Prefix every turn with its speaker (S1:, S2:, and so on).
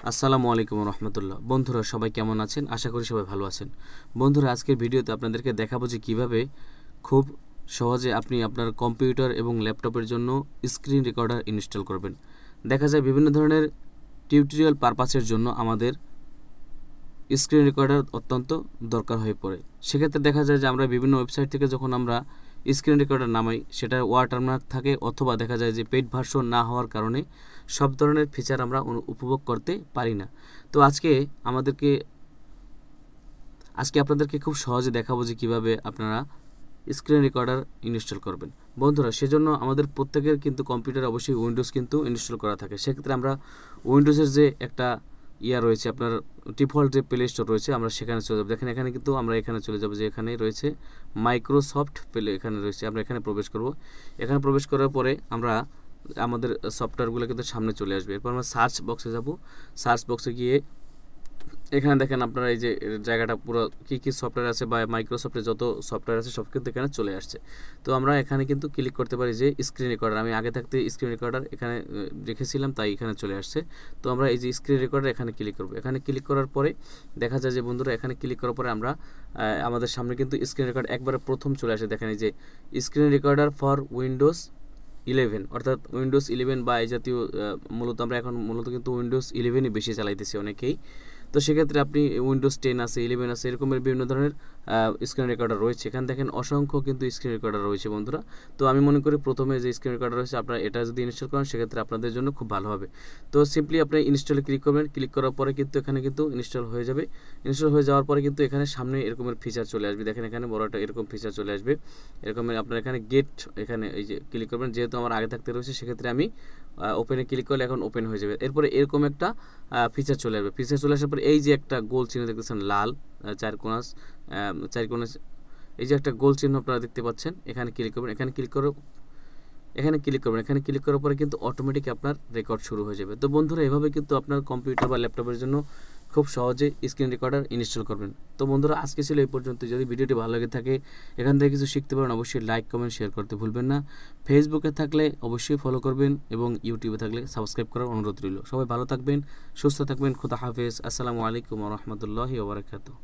S1: আসসালামু আলাইকুম রহমতুল্লাহ। বন্ধুরা সবাই কেমন আছেন? আশা করি সবাই ভালো আছেন। বন্ধুরা আজকের ভিডিওতে আপনাদেরকে দেখাবো যে কীভাবে খুব সহজে আপনি আপনার কম্পিউটার এবং ল্যাপটপের জন্য স্ক্রিন রেকর্ডার ইনস্টল করবেন। দেখা যায় বিভিন্ন ধরনের টিউটোরিয়াল পারপাসের জন্য আমাদের স্ক্রিন রেকর্ডার অত্যন্ত দরকার হয়ে পড়ে। সেক্ষেত্রে দেখা যায় যে আমরা বিভিন্ন ওয়েবসাইট থেকে যখন আমরা স্ক্রিন রেকর্ডার নামাই সেটা ওয়াটারমার্ক থাকে, অথবা দেখা যায় যে পেইড ভার্সন না হওয়ার কারণে সব ধরনের ফিচার আমরা উপভোগ করতে পারি না। তো আজকে আপনাদেরকে খুব সহজে দেখাবো যে কীভাবে আপনারা স্ক্রিন রেকর্ডার ইনস্টল করবেন। বন্ধুরা সেজন্য আমাদের প্রত্যেকের কিন্তু কম্পিউটার অবশ্যই উইন্ডোজ কিন্তু ইনস্টল করা থাকে। সেক্ষেত্রে আমরা উইন্ডোজের যে একটা রয়েছে আপনার ডিফল্ট যে প্লে স্টোর রয়েছে আমরা সেখানে চলে যাবো। দেখেন এখানে কিন্তু আমরা এখানে চলে যাবো যে এখানে রয়েছে মাইক্রোসফট প্লে, এখানে রয়েছে আমরা এখানে প্রবেশ করব। এখানে প্রবেশ করার পরে আমরা আমাদের সফটওয়্যারগুলো কিন্তু সামনে চলে আসবে। এরপর আমরা সার্চ বক্সে যাব। সার্চ বক্সে গিয়ে এখানে দেখেন আপনারা এই যে জায়গাটা পুরো কী সফটওয়্যার আছে বা মাইক্রোসফটের যত সফটওয়্যার আছে সব কিন্তু এখানে চলে আসছে। তো আমরা এখানে কিন্তু ক্লিক করতে পারি যে স্ক্রিন রেকর্ডার। আমি আগে থাকতে স্ক্রিন রেকর্ডার এখানে রেখেছিলাম, তাই এখানে চলে আসছে। তো আমরা এই যে স্ক্রিন রেকর্ডার এখানে ক্লিক করব। এখানে ক্লিক করার পরে দেখা যায় যে বন্ধুরা এখানে ক্লিক করার পরে আমরা আমাদের সামনে কিন্তু স্ক্রিন রেকর্ড একবারে প্রথম চলে আসে। দেখেন এই যে স্ক্রিন রেকর্ডার ফর উইন্ডোজ 11, অর্থাৎ উইন্ডোজ 11 বা এই জাতীয় মূলত আমরা এখন কিন্তু উইন্ডোজ 11ই বেশি চালাইতেছি অনেকেই। তো সেক্ষেত্রে আপনি উইন্ডোজ 10 আছে, 11 আছে, এরকমের বিভিন্ন ধরনের স্ক্রিন রেকর্ডার রয়েছে। এখানে দেখেন অসংখ্য কিন্তু স্ক্রিন রেকর্ডার রয়েছে বন্ধুরা। তো আমি মনে করি প্রথমে যে স্ক্রিন রেকর্ডার রয়েছে আপনারা এটা যদি ইনস্টল করেন সেক্ষেত্রে আপনাদের জন্য খুব ভালো হবে। তো সিম্পলি আপনি ইনস্টলে ক্লিক করবেন। ক্লিক করার পরে কিন্তু এখানে কিন্তু ইনস্টল হয়ে যাবে। ইনস্টল হয়ে যাওয়ার পরে কিন্তু এখানে সামনে এরকমের ফিচার চলে আসবে। দেখেন এখানে বড় একটা এরকম ফিচার চলে আসবে। এরকমের আপনার এখানে গেট, এখানে এই যে ক্লিক করবেন। যেহেতু আমার আগে থাকতে রয়েছে সেক্ষেত্রে আমি ওপেনে ক্লিক করলে এখন ওপেন হয়ে যাবে। এরপরে এরকম একটা ফিচার চলে আসবে। ফিচার চলে আসার পরে এই যে একটা গোল চিহ্ন দেখতেছেন লাল চার কোণা এই যে একটা গোল চিহ্ন আপনারা দেখতে পাচ্ছেন, এখানে ক্লিক করবেন। এখানে ক্লিক করার পরে কিন্তু অটোমেটিক আপনার রেকর্ড শুরু হয়ে যাবে। তো বন্ধুরা এভাবে কিন্তু আপনার কম্পিউটার বা ল্যাপটপের জন্য খুব সহজে স্ক্রিন রেকর্ডার ইনস্টল করবেন। তো বন্ধুরা আজকে ছিল এই পর্যন্ত। যদি ভিডিওটি ভালো লেগে থাকে, এখান থেকে কিছু শিখতে পারেন, অবশ্যই লাইক কমেন্ট শেয়ার করতে ভুলবেন না। ফেসবুকে থাকলে অবশ্যই ফলো করবেন এবং ইউটিউবে থাকলে সাবস্ক্রাইব করার অনুরোধ রইল। সবাই ভালো থাকবেন, সুস্থ থাকবেন। খুদা হাফেজ। আসসালামু আলাইকুম ওয়া রাহমাতুল্লাহি ওয়া বারাকাতুহু।